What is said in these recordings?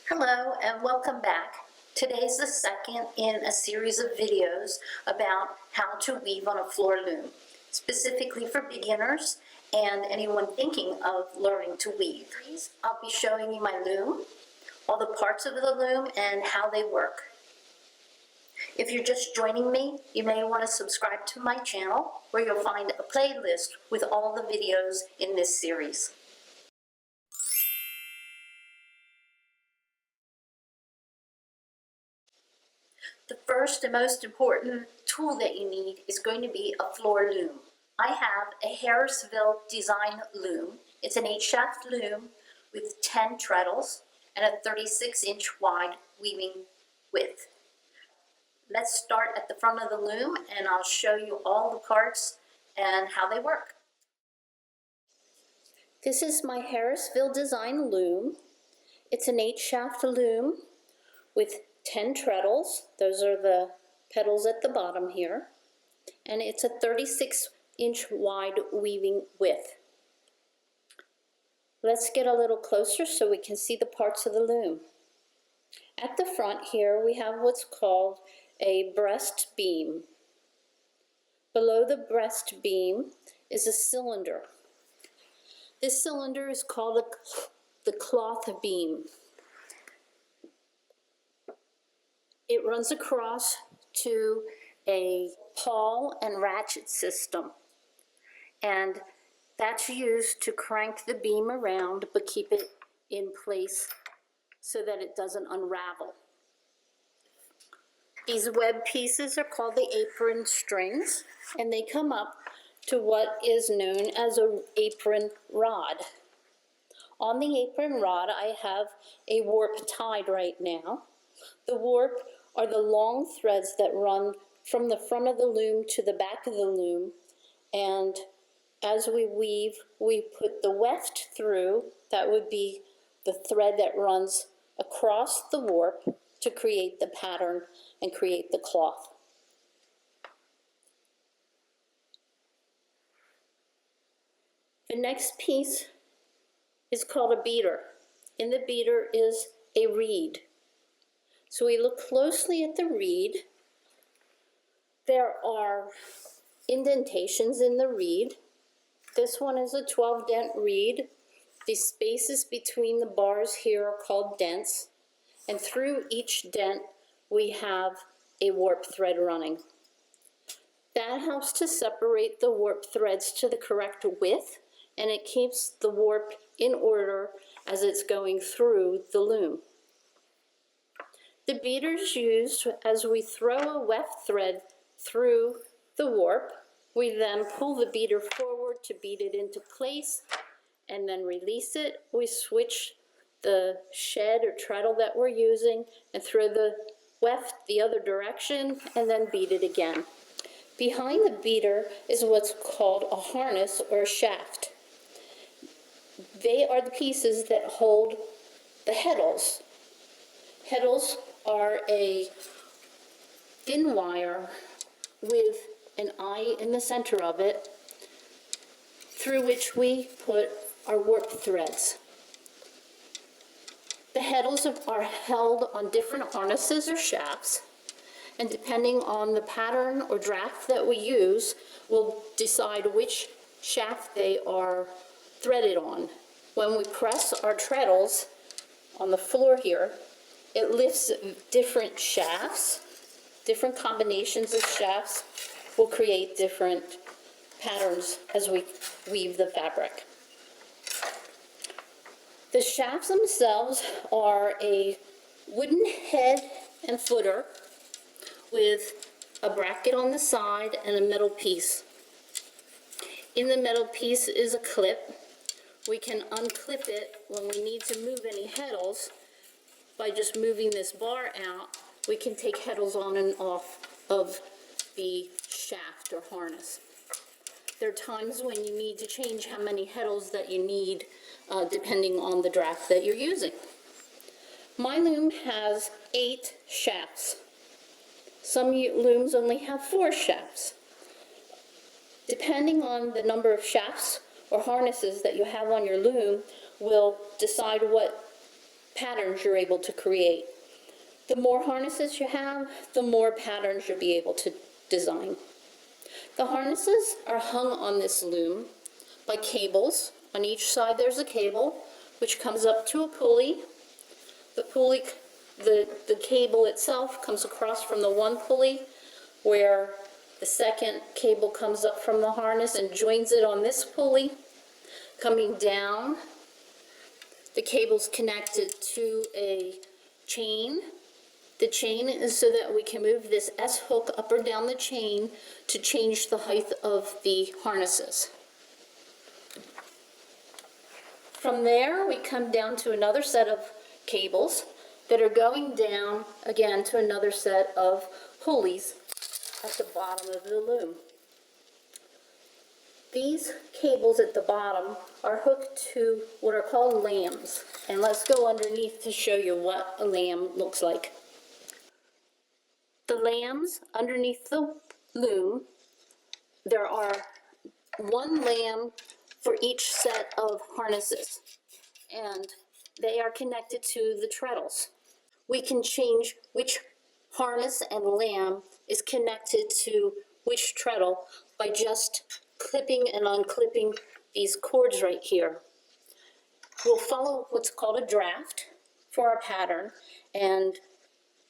Hello and welcome back. Today's the second in a series of videos about how to weave on a floor loom, specifically for beginners and anyone thinking of learning to weave. I'll be showing you my loom, all the parts of the loom, and how they work. If you're just joining me, you may want to subscribe to my channel where you'll find a playlist with all the videos in this series. The first and most important tool that you need is going to be a floor loom. I have a Harrisville design loom. It's an 8-shaft loom with 10 treadles and a 36-inch wide weaving width. Let's start at the front of the loom and I'll show you all the parts and how they work. This is my Harrisville design loom. It's an 8-shaft loom with 10 treadles. Those are the petals at the bottom here. And it's a 36-inch wide weaving width. Let's get a little closer so we can see the parts of the loom. At the front here we have what's called a breast beam. Below the breast beam is a cylinder. This cylinder is called the cloth beam. It runs across to a pawl and ratchet system, and that's used to crank the beam around but keep it in place so that it doesn't unravel. These web pieces are called the apron strings, and they come up to what is known as an apron rod. On the apron rod I have a warp tied right now. The warp are the long threads that run from the front of the loom to the back of the loom, and as we weave, we put the weft through. That would be the thread that runs across the warp to create the pattern and create the cloth. The next piece is called a beater. In the beater is a reed. So we look closely at the reed. There are indentations in the reed. This one is a 12-dent reed. The spaces between the bars here are called dents, and through each dent we have a warp thread running. That helps to separate the warp threads to the correct width, and it keeps the warp in order as it's going through the loom. The beater is used as we throw a weft thread through the warp. We then pull the beater forward to beat it into place and then release it. We switch the shed or treadle that we're using and throw the weft the other direction and then beat it again. Behind the beater is what's called a harness or a shaft. They are the pieces that hold the heddles. Heddles are a thin wire with an eye in the center of it through which we put our warp threads. The heddles are held on different harnesses or shafts, and depending on the pattern or draft that we use, we'll decide which shaft they are threaded on. When we press our treadles on the floor here, it lifts different shafts. Different combinations of shafts will create different patterns as we weave the fabric. The shafts themselves are a wooden head and footer with a bracket on the side and a metal piece. In the metal piece is a clip. We can unclip it when we need to move any heddles. By just moving this bar out, we can take heddles on and off of the shaft or harness. There are times when you need to change how many heddles that you need depending on the draft that you're using. My loom has 8 shafts. Some looms only have 4 shafts. Depending on the number of shafts or harnesses that you have on your loom will decide what patterns you're able to create. The more harnesses you have, the more patterns you'll be able to design. The harnesses are hung on this loom by cables. On each side there's a cable which comes up to a pulley. The cable itself comes across from the one pulley where the second cable comes up from the harness and joins it on this pulley. Coming down, the cable's connected to a chain. The chain is so that we can move this S hook up or down the chain to change the height of the harnesses. From there, we come down to another set of cables that are going down again to another set of pulleys at the bottom of the loom. These cables at the bottom are hooked to what are called lambs. And let's go underneath to show you what a lamb looks like. The lambs underneath the loom, there are one lamb for each set of harnesses, and they are connected to the treadles. We can change which harness and lamb is connected to which treadle by just clipping and unclipping these cords right here. We'll follow what's called a draft for our pattern and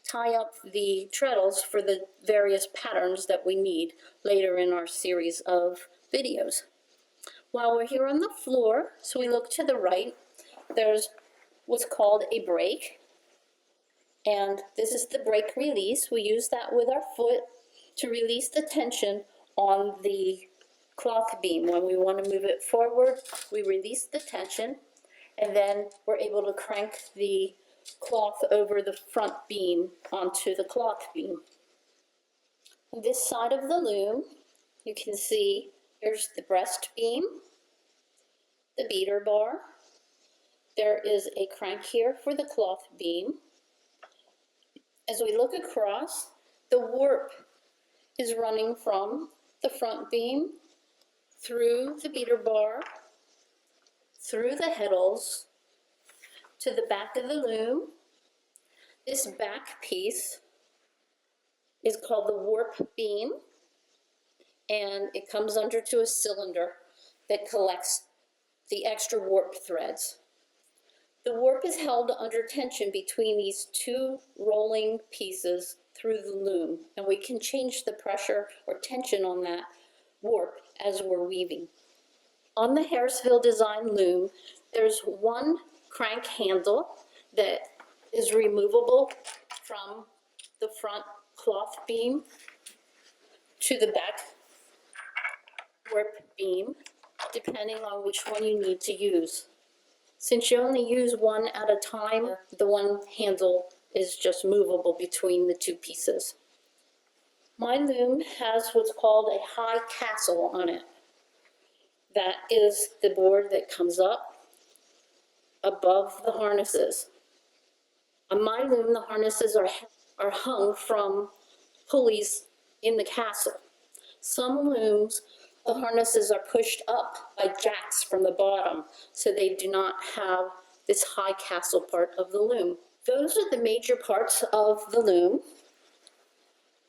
tie up the treadles for the various patterns that we need later in our series of videos. While we're here on the floor, so we look to the right, there's what's called a brake, and this is the brake release. We use that with our foot to release the tension on the cloth beam. When we want to move it forward, we release the tension, and then we're able to crank the cloth over the front beam onto the cloth beam. On this side of the loom, you can see here's the breast beam, the beater bar. There is a crank here for the cloth beam. As we look across, the warp is running from the front beam through the beater bar, through the heddles, to the back of the loom. This back piece is called the warp beam, and it comes under to a cylinder that collects the extra warp threads. The warp is held under tension between these two rolling pieces through the loom, and we can change the pressure or tension on that warp as we're weaving. On the Harrisville design loom, there's one crank handle that is removable from the front cloth beam to the back warp beam, depending on which one you need to use. Since you only use one at a time, the one handle is just movable between the two pieces. My loom has what's called a high castle on it. That is the board that comes up above the harnesses. On my loom, the harnesses are hung from pulleys in the castle. Some looms, the harnesses are pushed up by jacks from the bottom, so they do not have this high castle part of the loom. Those are the major parts of the loom.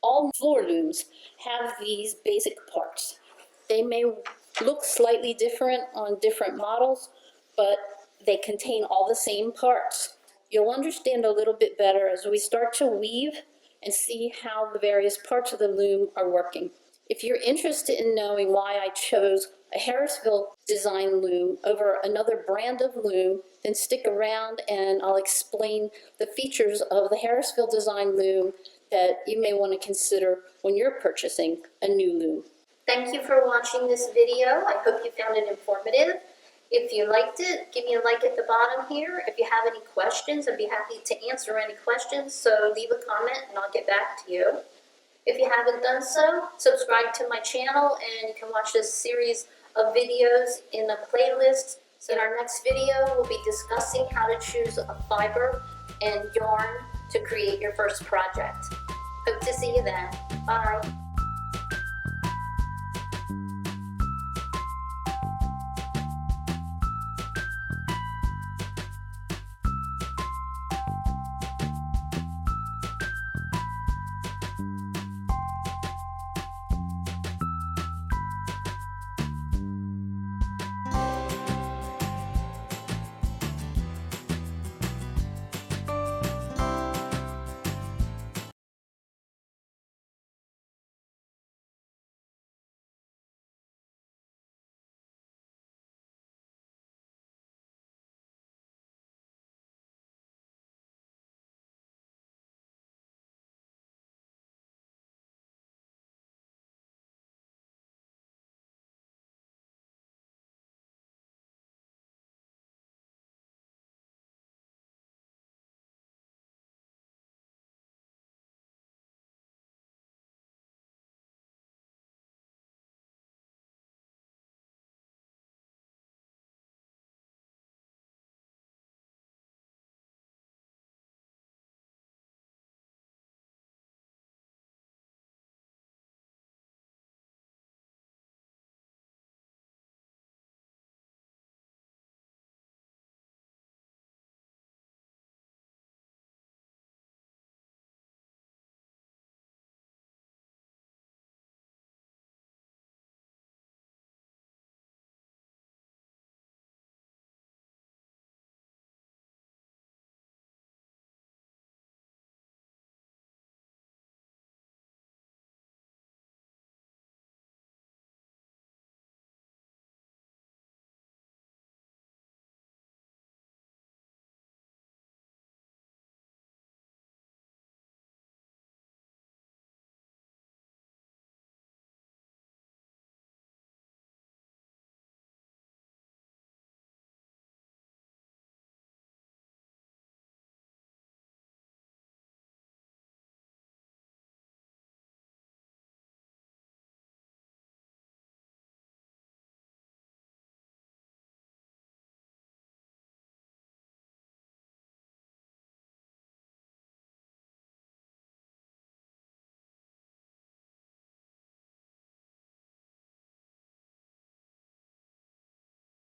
All floor looms have these basic parts. They may look slightly different on different models, but they contain all the same parts. You'll understand a little bit better as we start to weave and see how the various parts of the loom are working. If you're interested in knowing why I chose a Harrisville design loom over another brand of loom, then stick around and I'll explain the features of the Harrisville design loom that you may want to consider when you're purchasing a new loom. Thank you for watching this video. I hope you found it informative. If you liked it, give me a like at the bottom here. If you have any questions, I'd be happy to answer any questions, so leave a comment and I'll get back to you. If you haven't done so, subscribe to my channel and you can watch this series of videos in a playlist. So in our next video, we'll be discussing how to choose a fiber and yarn to create your first project. Hope to see you then. Bye.